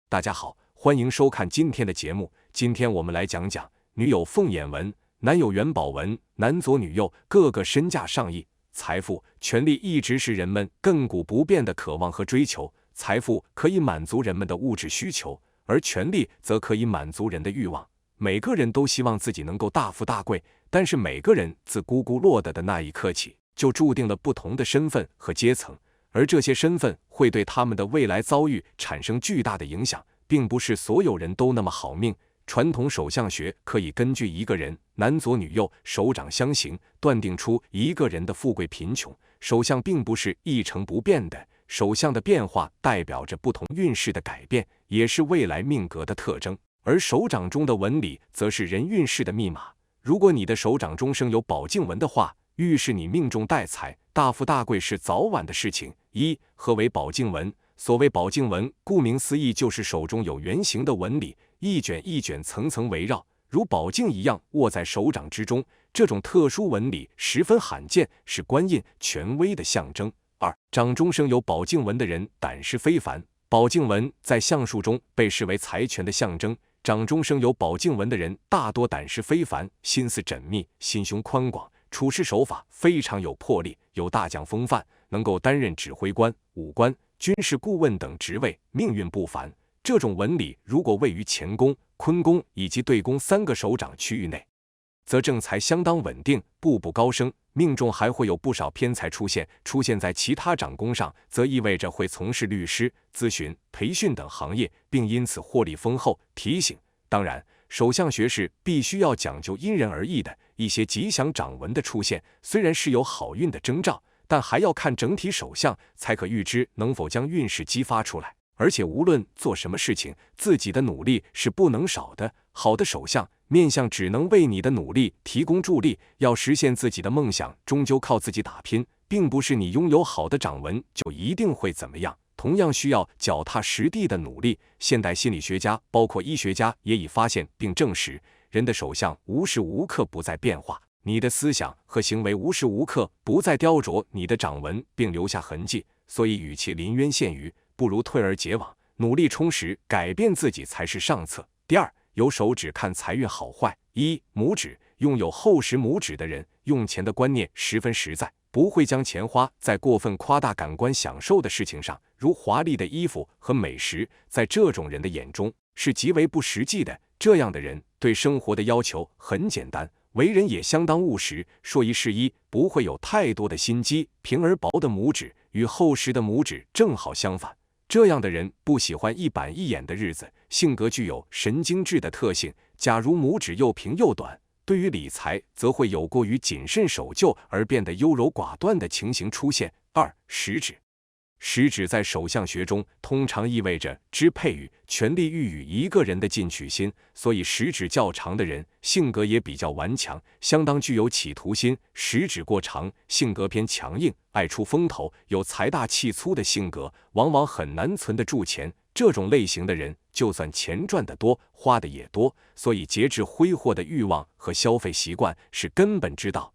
大家好，欢迎收看今天的节目。今天我们来讲讲女有凤眼纹，男有元宝纹，男左女右，个个身价上亿。财富、权力一直是人们亘古不变的渴望和追求。财富可以满足人们的物质需求，而权力则可以满足人的欲望。每个人都希望自己能够大富大贵，但是每个人自咕咕落得的那一刻起，就注定了不同的身份和阶层。而这些身份会对他们的未来遭遇产生巨大的影响，并不是所有人都那么好命。传统手相学可以根据一个人男左女右、手掌相形，断定出一个人的富贵贫穷。手相并不是一成不变的，手相的变化代表着不同运势的改变，也是未来命格的特征。而手掌中的纹理则是人运势的密码。如果你的手掌中生有宝镜纹的话，预示你命中带财，大富大贵是早晚的事情。何为宝镜纹？所谓宝镜纹，顾名思义就是手中有圆形的纹理，一卷一卷层层围绕，如宝镜一样握在手掌之中。这种特殊纹理十分罕见，是官印、权威的象征。掌中生有宝镜纹的人胆识非凡。宝镜纹在相术中被视为财权的象征。掌中生有宝镜纹的人大多胆识非凡，心思缜密，心胸宽广，处事手法非常有魄力，有大将风范，能够担任指挥官、武官、军事顾问等职位，命运不凡。这种纹理如果位于乾宫、坤宫以及对宫3个手掌区域内，则正财相当稳定，步步高升，命中还会有不少偏财出现。出现在其他掌宫上，则意味着会从事律师、咨询、培训等行业，并因此获利丰厚。提醒：当然，手相学是必须要讲究因人而异的。一些吉祥掌纹的出现，虽然是有好运的征兆，但还要看整体手相，才可预知能否将运势激发出来。而且无论做什么事情，自己的努力是不能少的。好的手相面相只能为你的努力提供助力，要实现自己的梦想，终究靠自己打拼，并不是你拥有好的掌纹就一定会怎么样。同样需要脚踏实地的努力。现代心理学家包括医学家也已发现并证实，人的手相无时无刻不在变化，你的思想和行为无时无刻不在雕琢你的掌纹并留下痕迹。所以与其临渊羡鱼，不如退而结网，努力充实改变自己才是上策。第二，由手指看财运好坏。拇指。拥有厚实拇指的人，用钱的观念十分实在，不会将钱花在过分夸大感官享受的事情上，如华丽的衣服和美食，在这种人的眼中是极为不实际的。这样的人对生活的要求很简单，为人也相当务实，说一是一，不会有太多的心机。平而薄的拇指与厚实的拇指正好相反，这样的人不喜欢一板一眼的日子，性格具有神经质的特性。假如拇指又平又短，对于理财则会有过于谨慎守旧而变得优柔寡断的情形出现。食指。食指在手相学中通常意味着支配欲、权力欲与一个人的进取心，所以食指较长的人性格也比较顽强，相当具有企图心。食指过长，性格偏强硬，爱出风头，有财大气粗的性格，往往很难存得住钱。这种类型的人，就算钱赚得多，花的也多，所以节制挥霍的欲望和消费习惯是根本之道。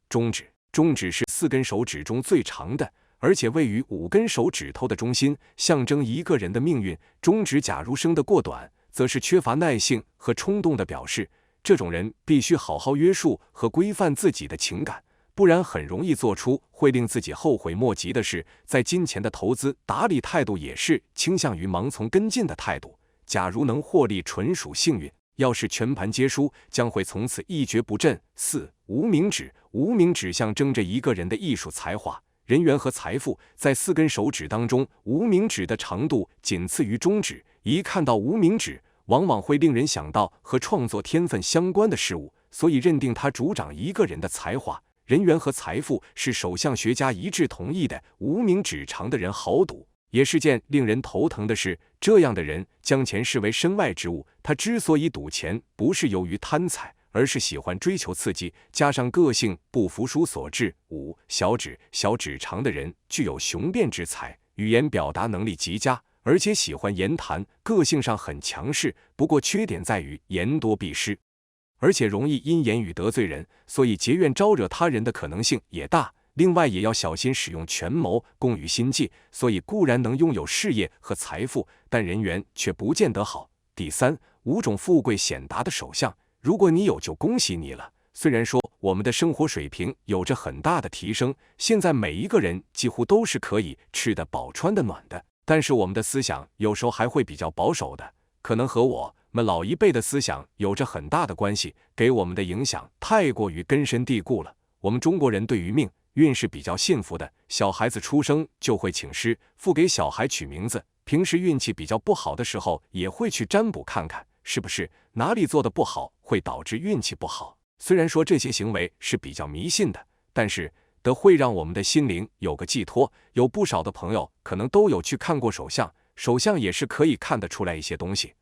中指。中指是4根手指中最长的，而且位于5根手指头的中心，象征一个人的命运。中指假如生得过短，则是缺乏耐性和冲动的表示。这种人必须好好约束和规范自己的情感，不然很容易做出会令自己后悔莫及的事。在金钱的投资打理态度也是倾向于盲从跟进的态度。假如能获利，纯属幸运；要是全盘皆输，将会从此一蹶不振。无名指。无名指象征着一个人的艺术才华、人缘和财富。在4根手指当中，无名指的长度仅次于中指。一看到无名指，往往会令人想到和创作天分相关的事物，所以认定它主掌一个人的才华、人缘和财富是手相学家一致同意的。无名指长的人好赌，也是件令人头疼的事。这样的人将钱视为身外之物，他之所以赌钱，不是由于贪财，而是喜欢追求刺激，加上个性不服输所致。小指。小指长的人具有雄辩之才，语言表达能力极佳，而且喜欢言谈，个性上很强势，不过缺点在于言多必失，而且容易因言语得罪人，所以结怨招惹他人的可能性也大。另外也要小心使用权谋，工于心计，所以固然能拥有事业和财富，但人缘却不见得好。第三，5种富贵显达的手相，如果你有就恭喜你了。虽然说我们的生活水平有着很大的提升，现在每一个人几乎都是可以吃得饱穿得暖的，但是我们的思想有时候还会比较保守的，可能和我们老一辈的思想有着很大的关系，给我们的影响太过于根深蒂固了。我们中国人对于命运是比较信服的，小孩子出生就会请师傅给小孩取名字，平时运气比较不好的时候也会去占卜看看是不是哪里做的不好会导致运气不好。虽然说这些行为是比较迷信的，但是得会让我们的心灵有个寄托。有不少的朋友可能都有去看过手相，手相也是可以看得出来一些东西。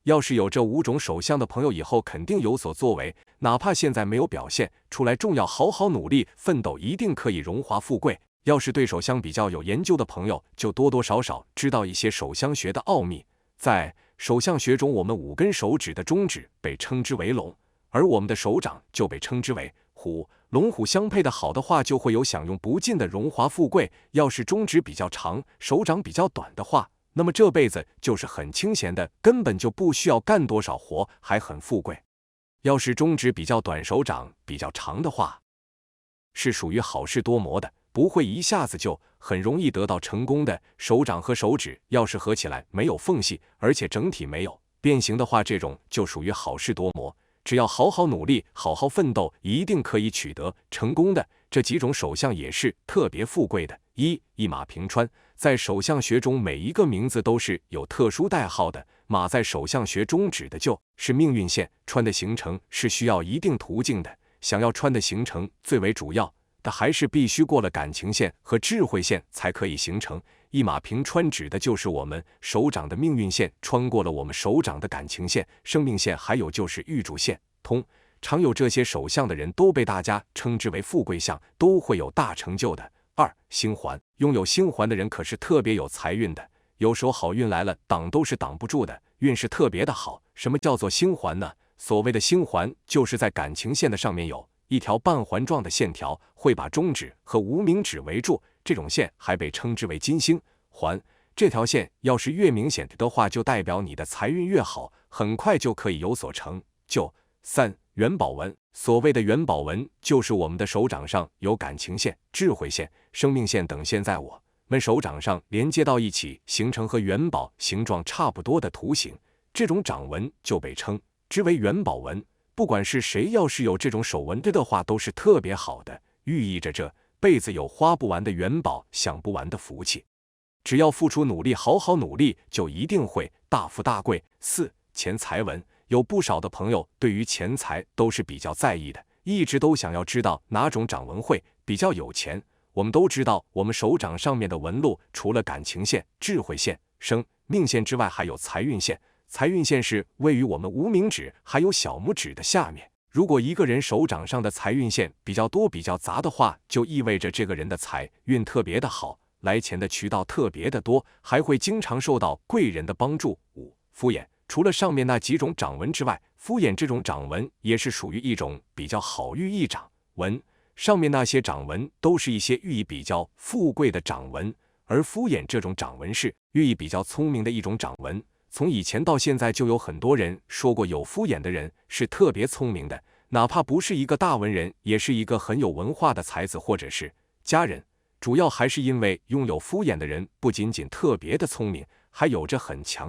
要是有这5种手相的朋友，以后肯定有所作为，哪怕现在没有表现出来，重要好好努力奋斗，一定可以荣华富贵。要是对手相比较有研究的朋友，就多多少少知道一些手相学的奥秘。在手相学中，我们5根手指的中指被称之为龙，而我们的手掌就被称之为虎。龙虎相配的好的话，就会有享用不尽的荣华富贵。要是中指比较长，手掌比较短的话，那么这辈子就是很清闲的，根本就不需要干多少活，还很富贵。要是中指比较短，手掌比较长的话，是属于好事多磨的，不会一下子就很容易得到成功的。手掌和手指要是合起来没有缝隙，而且整体没有变形的话，这种就属于好事多磨。只要好好努力，好好奋斗，一定可以取得成功的。这几种手相也是特别富贵的。一马平川，在手相学中，每一个名字都是有特殊代号的。马在手相学中指的就是命运线，穿的形成是需要一定途径的。想要穿的形成，最为主要的还是必须过了感情线和智慧线才可以形成。一马平川指的就是我们手掌的命运线穿过了我们手掌的感情线、生命线，还有就是玉柱线。常有这些手相的人都被大家称之为富贵相，都会有大成就的。星环，拥有星环的人可是特别有财运的，有时候好运来了，挡都是挡不住的，运势特别的好。什么叫做星环呢？所谓的星环，就是在感情线的上面有一条半环状的线条，会把中指和无名指围住，这种线还被称之为金星环。这条线要是越明显的话，就代表你的财运越好，很快就可以有所成就。元宝纹，所谓的元宝纹，就是我们的手掌上有感情线、智慧线、生命线等线在我们手掌上连接到一起，形成和元宝形状差不多的图形，这种掌纹就被称之为元宝纹。不管是谁要是有这种手纹的话，都是特别好的，寓意着这辈子有花不完的元宝，享不完的福气。只要付出努力，好好努力，就一定会大富大贵。钱财纹，有不少的朋友对于钱财都是比较在意的，一直都想要知道哪种掌纹会比较有钱。我们都知道，我们手掌上面的纹路，除了感情线、智慧线、生命线之外，还有财运线。财运线是位于我们无名指还有小拇指的下面。如果一个人手掌上的财运线比较多、比较杂的话，就意味着这个人的财运特别的好，来钱的渠道特别的多，还会经常受到贵人的帮助。敷衍，除了上面那几种掌纹之外，敷衍这种掌纹也是属于一种比较好寓意掌纹。上面那些掌纹都是一些寓意比较富贵的掌纹，而敷衍这种掌纹是寓意比较聪明的一种掌纹。从以前到现在，就有很多人说过，有敷衍的人是特别聪明的，哪怕不是一个大文人，也是一个很有文化的才子或者是佳人。主要还是因为拥有敷衍的人不仅仅特别的聪明，还有着很强